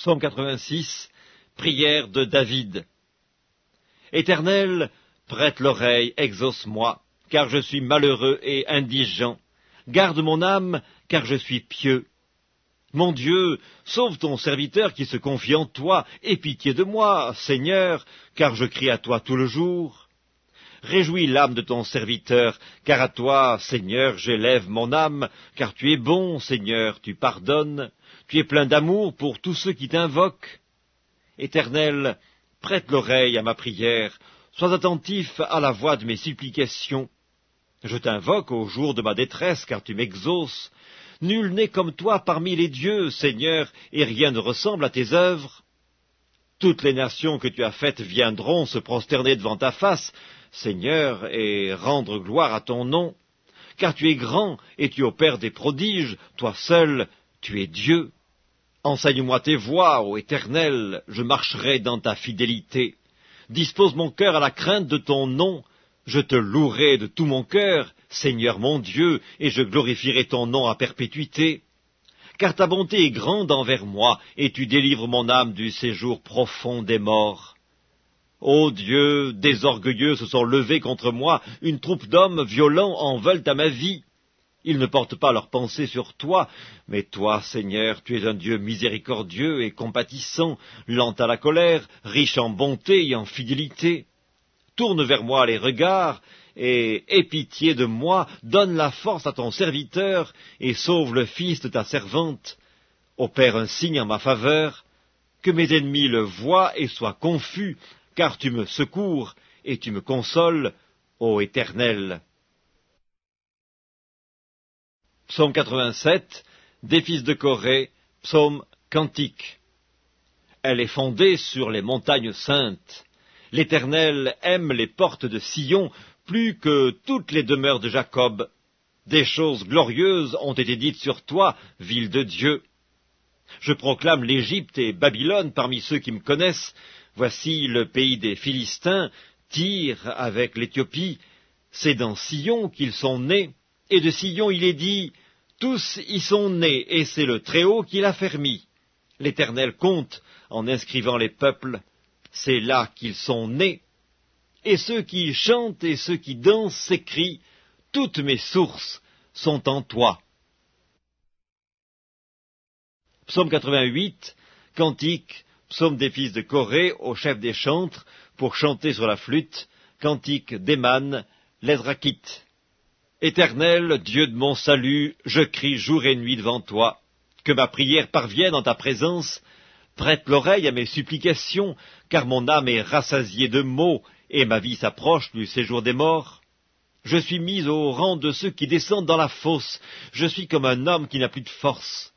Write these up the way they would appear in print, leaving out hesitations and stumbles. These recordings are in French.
Psaume 86, prière de David. Éternel, prête l'oreille, exauce-moi, car je suis malheureux et indigent. Garde mon âme, car je suis pieux. Mon Dieu, sauve ton serviteur qui se confie en toi, aie pitié de moi, Seigneur, car je crie à toi tout le jour. Réjouis l'âme de ton serviteur, car à toi, Seigneur, j'élève mon âme, car tu es bon, Seigneur, tu pardonnes, tu es plein d'amour pour tous ceux qui t'invoquent. Éternel, prête l'oreille à ma prière, sois attentif à la voix de mes supplications. Je t'invoque au jour de ma détresse, car tu m'exauces. Nul n'est comme toi parmi les dieux, Seigneur, et rien ne ressemble à tes œuvres. Toutes les nations que tu as faites viendront se prosterner devant ta face, Seigneur, et rendre gloire à ton nom. Car tu es grand et tu opères des prodiges, toi seul, tu es Dieu. Enseigne-moi tes voies, ô Éternel, je marcherai dans ta fidélité. Dispose mon cœur à la crainte de ton nom. Je te louerai de tout mon cœur, Seigneur mon Dieu, et je glorifierai ton nom à perpétuité. Car ta bonté est grande envers moi, et tu délivres mon âme du séjour profond des morts. Ô Dieu, des orgueilleux se sont levés contre moi, une troupe d'hommes violents en veulent à ma vie. Ils ne portent pas leurs pensées sur toi, mais toi, Seigneur, tu es un Dieu miséricordieux et compatissant, lent à la colère, riche en bonté et en fidélité. Tourne vers moi les regards, et aie pitié de moi, donne la force à ton serviteur, et sauve le fils de ta servante. Opère un signe en ma faveur, que mes ennemis le voient et soient confus, car tu me secours et tu me consoles, ô Éternel. Psaume 87, des fils de Corée, psaume cantique. Elle est fondée sur les montagnes saintes. L'Éternel aime les portes de Sion plus que toutes les demeures de Jacob. Des choses glorieuses ont été dites sur toi, ville de Dieu. Je proclame l'Égypte et Babylone parmi ceux qui me connaissent. Voici le pays des Philistins, Tyr avec l'Éthiopie. C'est dans Sion qu'ils sont nés, et de Sion il est dit, tous y sont nés, et c'est le Très-Haut qui l'a fermi. L'Éternel compte en inscrivant les peuples, c'est là qu'ils sont nés. Et ceux qui chantent et ceux qui dansent s'écrient, toutes mes sources sont en toi. Psaume 88, cantique, psaume des fils de Corée au chef des chantres, pour chanter sur la flûte, cantique d'Éman, l'Ezrakite. Éternel, Dieu de mon salut, je crie jour et nuit devant toi. Que ma prière parvienne en ta présence. Prête l'oreille à mes supplications, car mon âme est rassasiée de maux, et ma vie s'approche du séjour des morts. Je suis mis au rang de ceux qui descendent dans la fosse. Je suis comme un homme qui n'a plus de force.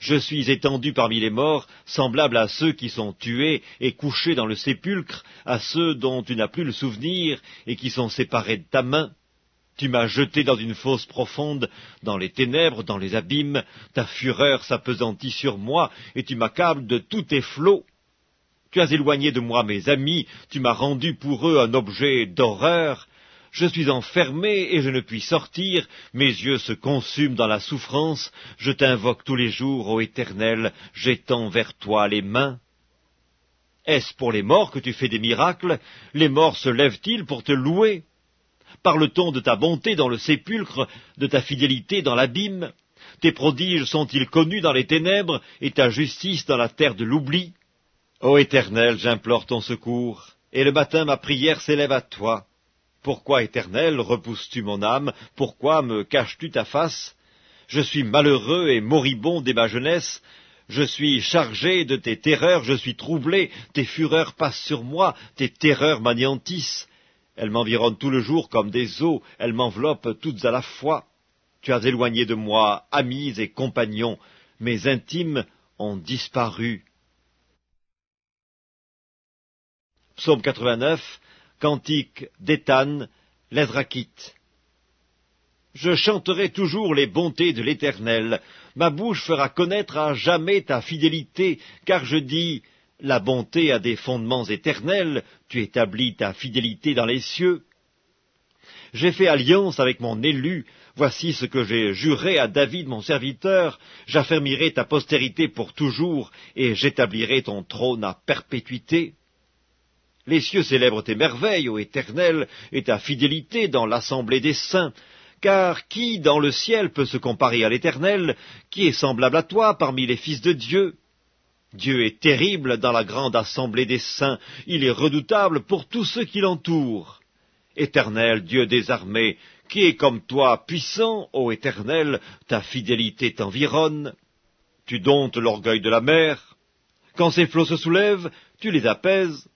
Je suis étendu parmi les morts, semblable à ceux qui sont tués et couchés dans le sépulcre, à ceux dont tu n'as plus le souvenir et qui sont séparés de ta main. Tu m'as jeté dans une fosse profonde, dans les ténèbres, dans les abîmes. Ta fureur s'appesantit sur moi, et tu m'accables de tous tes flots. Tu as éloigné de moi mes amis, tu m'as rendu pour eux un objet d'horreur. Je suis enfermé et je ne puis sortir, mes yeux se consument dans la souffrance. Je t'invoque tous les jours, ô Éternel, j'étends vers toi les mains. Est-ce pour les morts que tu fais des miracles? Les morts se lèvent-ils pour te louer? Parle-t-on de ta bonté dans le sépulcre, de ta fidélité dans l'abîme? Tes prodiges sont-ils connus dans les ténèbres, et ta justice dans la terre de l'oubli? Ô Éternel, j'implore ton secours, et le matin ma prière s'élève à toi. Pourquoi, Éternel, repousses-tu mon âme? Pourquoi me caches-tu ta face? Je suis malheureux et moribond dès ma jeunesse. Je suis chargé de tes terreurs, je suis troublé. Tes fureurs passent sur moi, tes terreurs m'anéantissent. Elles m'environnent tout le jour comme des eaux, elles m'enveloppent toutes à la fois. Tu as éloigné de moi amis et compagnons, mes intimes ont disparu. Psaume 89, cantique d'Étan, l'Ezrakite. Je chanterai toujours les bontés de l'Éternel, ma bouche fera connaître à jamais ta fidélité, car je dis, la bonté a des fondements éternels, tu établis ta fidélité dans les cieux. J'ai fait alliance avec mon élu, Voici ce que j'ai juré à David mon serviteur, j'affermirai ta postérité pour toujours, et j'établirai ton trône à perpétuité. Les cieux célèbrent tes merveilles, ô Éternel, et ta fidélité dans l'assemblée des saints. Car qui dans le ciel peut se comparer à l'Éternel, qui est semblable à toi parmi les fils de Dieu? Dieu est terrible dans la grande assemblée des saints, il est redoutable pour tous ceux qui l'entourent. Éternel, Dieu des armées, qui est comme toi, puissant, ô Éternel, ta fidélité t'environne. Tu domptes l'orgueil de la mer. Quand ses flots se soulèvent, tu les apaises.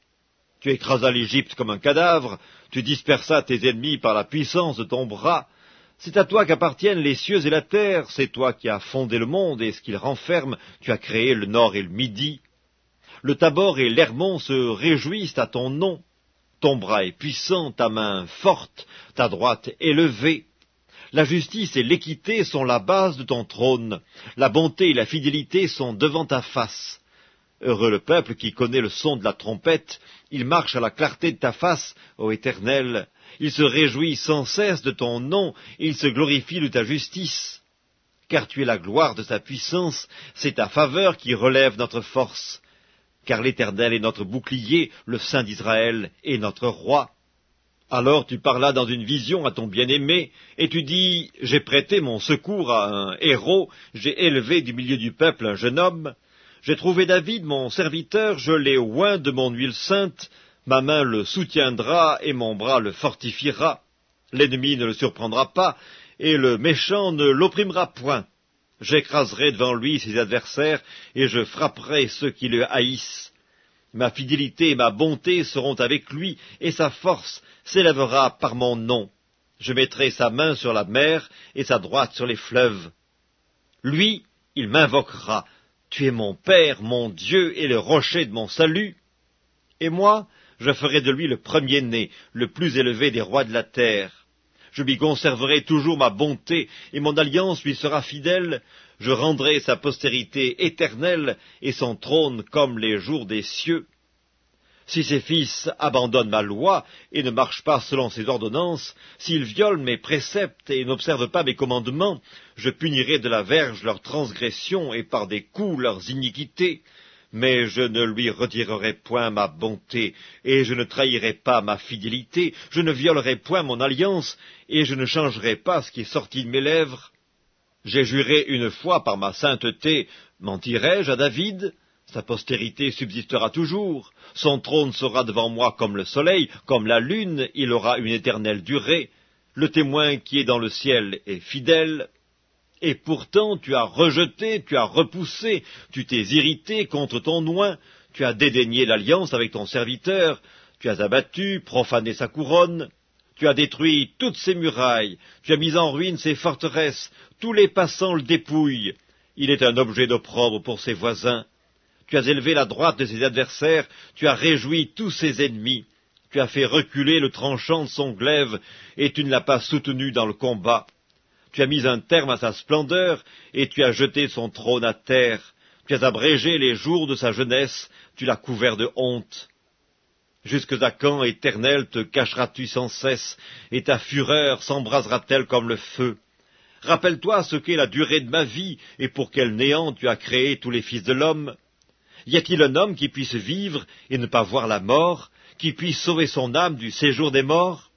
Tu écrasas l'Égypte comme un cadavre, tu dispersas tes ennemis par la puissance de ton bras. C'est à toi qu'appartiennent les cieux et la terre, c'est toi qui as fondé le monde et ce qu'il renferme, tu as créé le nord et le midi. Le Tabor et l'Hermon se réjouissent à ton nom. Ton bras est puissant, ta main forte, ta droite élevée. La justice et l'équité sont la base de ton trône, la bonté et la fidélité sont devant ta face. Heureux le peuple qui connaît le son de la trompette, il marche à la clarté de ta face, ô Éternel. Il se réjouit sans cesse de ton nom, il se glorifie de ta justice. Car tu es la gloire de sa puissance, c'est ta faveur qui relève notre force. Car l'Éternel est notre bouclier, le Saint d'Israël est notre roi. Alors tu parlas dans une vision à ton bien-aimé, et tu dis, j'ai prêté mon secours à un héros, j'ai élevé du milieu du peuple un jeune homme. J'ai trouvé David, mon serviteur, je l'ai oint de mon huile sainte, ma main le soutiendra et mon bras le fortifiera. L'ennemi ne le surprendra pas, et le méchant ne l'opprimera point. J'écraserai devant lui ses adversaires, et je frapperai ceux qui le haïssent. Ma fidélité et ma bonté seront avec lui, et sa force s'élèvera par mon nom. Je mettrai sa main sur la mer, et sa droite sur les fleuves. Lui, il m'invoquera. Tu es mon Père, mon Dieu, et le rocher de mon salut. Et moi, je ferai de lui le premier-né, le plus élevé des rois de la terre. Je lui conserverai toujours ma bonté, et mon alliance lui sera fidèle. Je rendrai sa postérité éternelle, et son trône comme les jours des cieux. Si ses fils abandonnent ma loi, et ne marchent pas selon ses ordonnances, s'ils violent mes préceptes et n'observent pas mes commandements, je punirai de la verge leurs transgressions, et par des coups leurs iniquités. Mais je ne lui retirerai point ma bonté, et je ne trahirai pas ma fidélité, je ne violerai point mon alliance, et je ne changerai pas ce qui est sorti de mes lèvres. J'ai juré une fois par ma sainteté, mentirai-je à David? Sa postérité subsistera toujours, son trône sera devant moi comme le soleil, comme la lune, il aura une éternelle durée. Le témoin qui est dans le ciel est fidèle. Et pourtant tu as rejeté, tu as repoussé, tu t'es irrité contre ton oint, tu as dédaigné l'alliance avec ton serviteur, tu as abattu, profané sa couronne, tu as détruit toutes ses murailles, tu as mis en ruine ses forteresses, tous les passants le dépouillent, il est un objet d'opprobre pour ses voisins. Tu as élevé la droite de ses adversaires, tu as réjoui tous ses ennemis, tu as fait reculer le tranchant de son glaive, et tu ne l'as pas soutenu dans le combat. Tu as mis un terme à sa splendeur, et tu as jeté son trône à terre. Tu as abrégé les jours de sa jeunesse, tu l'as couvert de honte. Jusque à quand, Éternel, te cacheras-tu sans cesse, et ta fureur s'embrasera-t-elle comme le feu? Rappelle-toi ce qu'est la durée de ma vie, et pour quel néant tu as créé tous les fils de l'homme. Y a-t-il un homme qui puisse vivre et ne pas voir la mort, qui puisse sauver son âme du séjour des morts?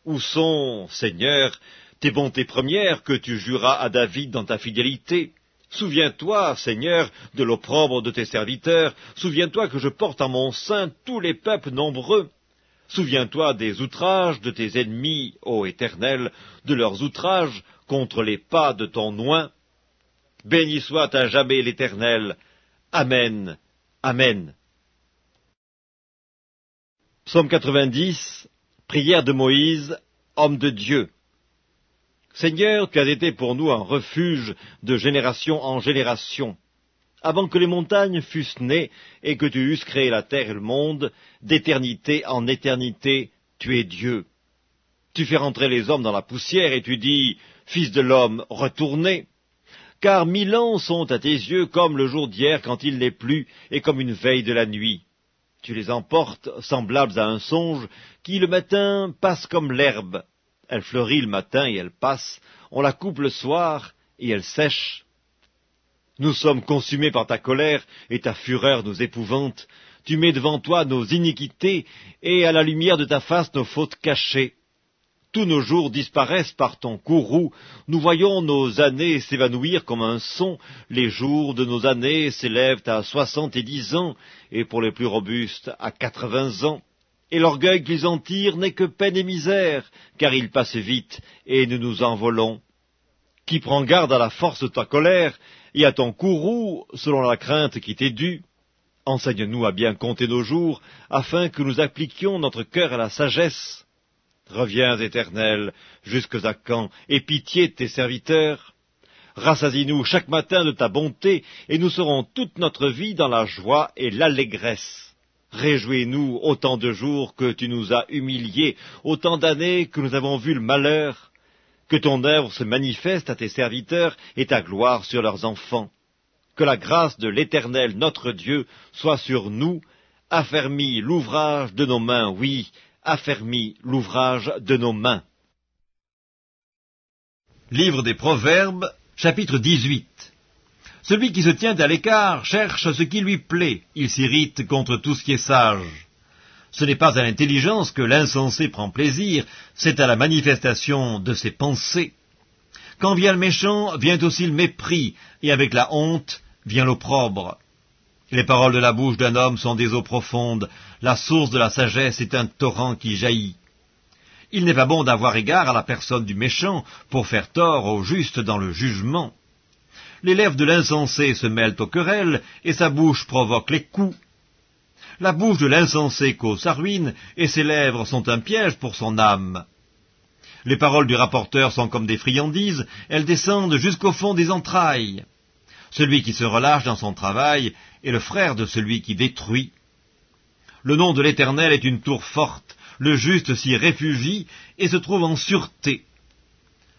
Où sont, Seigneur, tes bontés premières que tu juras à David dans ta fidélité? Souviens-toi, Seigneur, de l'opprobre de tes serviteurs, souviens-toi que je porte en mon sein tous les peuples nombreux. Souviens-toi des outrages de tes ennemis, ô Éternel, de leurs outrages contre les pas de ton oint. Béni soit à jamais l'Éternel. Amen. Amen. Psaume 90, prière de Moïse, homme de Dieu. Seigneur, tu as été pour nous un refuge de génération en génération. Avant que les montagnes fussent nées et que tu eusses créé la terre et le monde, d'éternité en éternité, tu es Dieu. Tu fais rentrer les hommes dans la poussière et tu dis, Fils de l'homme, retournez. Car 1000 ans sont à tes yeux comme le jour d'hier quand il n'est plus, et comme une veille de la nuit. Tu les emportes semblables à un songe, qui le matin passe comme l'herbe. Elle fleurit le matin et elle passe, on la coupe le soir et elle sèche. Nous sommes consumés par ta colère et ta fureur nous épouvante. Tu mets devant toi nos iniquités et à la lumière de ta face nos fautes cachées. Tous nos jours disparaissent par ton courroux, nous voyons nos années s'évanouir comme un son, les jours de nos années s'élèvent à 70 ans, et pour les plus robustes à 80 ans. Et l'orgueil qu'ils en tirent n'est que peine et misère, car il passe vite, et nous nous envolons. Qui prend garde à la force de ta colère, et à ton courroux, selon la crainte qui t'est due? Enseigne-nous à bien compter nos jours, afin que nous appliquions notre cœur à la sagesse. Reviens, Éternel, jusque à quand, aie pitié de tes serviteurs. Rassasie-nous chaque matin de ta bonté, et nous serons toute notre vie dans la joie et l'allégresse. Réjouis-nous autant de jours que tu nous as humiliés, autant d'années que nous avons vu le malheur. Que ton œuvre se manifeste à tes serviteurs et ta gloire sur leurs enfants. Que la grâce de l'Éternel, notre Dieu, soit sur nous, affermis l'ouvrage de nos mains, oui, affermis l'ouvrage de nos mains. Livre des Proverbes, chapitre 18. Celui qui se tient à l'écart cherche ce qui lui plaît, il s'irrite contre tout ce qui est sage. Ce n'est pas à l'intelligence que l'insensé prend plaisir, c'est à la manifestation de ses pensées. Quand vient le méchant, vient aussi le mépris, et avec la honte vient l'opprobre. Les paroles de la bouche d'un homme sont des eaux profondes, la source de la sagesse est un torrent qui jaillit. Il n'est pas bon d'avoir égard à la personne du méchant pour faire tort au juste dans le jugement. Les lèvres de l'insensé se mêlent aux querelles, et sa bouche provoque les coups. La bouche de l'insensé cause sa ruine, et ses lèvres sont un piège pour son âme. Les paroles du rapporteur sont comme des friandises, elles descendent jusqu'au fond des entrailles. Celui qui se relâche dans son travail est le frère de celui qui détruit. Le nom de l'Éternel est une tour forte, le juste s'y réfugie et se trouve en sûreté.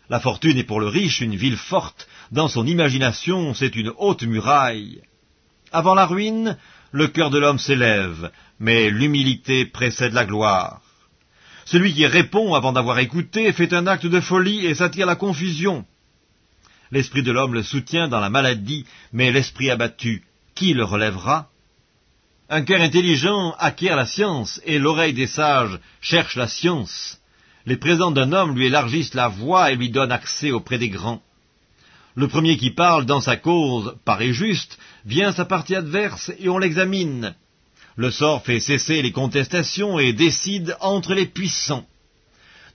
La fortune est pour le riche une ville forte, dans son imagination c'est une haute muraille. Avant la ruine, le cœur de l'homme s'élève, mais l'humilité précède la gloire. Celui qui répond avant d'avoir écouté fait un acte de folie et s'attire la confusion. L'esprit de l'homme le soutient dans la maladie, mais l'esprit abattu, qui le relèvera? Un cœur intelligent acquiert la science, et l'oreille des sages cherche la science. Les présents d'un homme lui élargissent la voie et lui donnent accès auprès des grands. Le premier qui parle dans sa cause paraît juste, vient sa partie adverse et on l'examine. Le sort fait cesser les contestations et décide entre les puissants.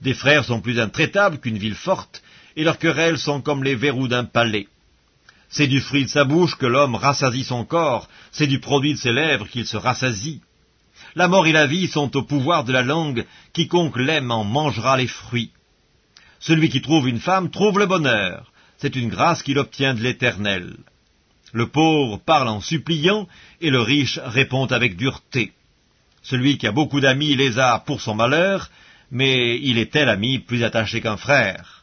Des frères sont plus intraitables qu'une ville forte, et leurs querelles sont comme les verrous d'un palais. C'est du fruit de sa bouche que l'homme rassasie son corps, c'est du produit de ses lèvres qu'il se rassasie. La mort et la vie sont au pouvoir de la langue, quiconque l'aime en mangera les fruits. Celui qui trouve une femme trouve le bonheur, c'est une grâce qu'il obtient de l'Éternel. Le pauvre parle en suppliant, et le riche répond avec dureté. Celui qui a beaucoup d'amis les a pour son malheur, mais il est tel ami plus attaché qu'un frère.